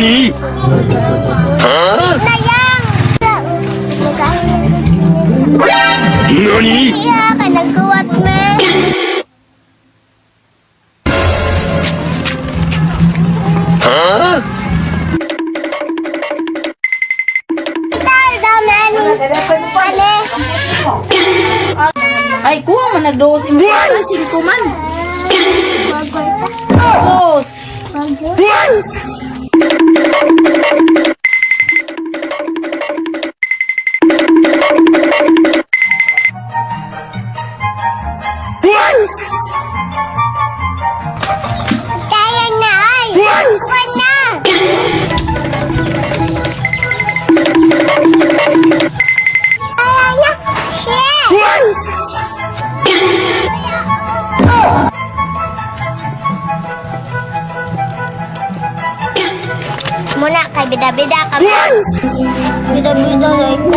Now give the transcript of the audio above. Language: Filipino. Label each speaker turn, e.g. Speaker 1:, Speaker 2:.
Speaker 1: NANI?!
Speaker 2: Nayang!
Speaker 1: NANI?!
Speaker 2: Iya, ka nagkuwat me. Tal daw na ani. Ale.
Speaker 3: Ay, kuha man na dos. Imbita, 5 man. Dos.
Speaker 2: Kaya na ay. Kuwan na. Kaya na. Shit. Muna kay bida-bida ka. Bida-bida like.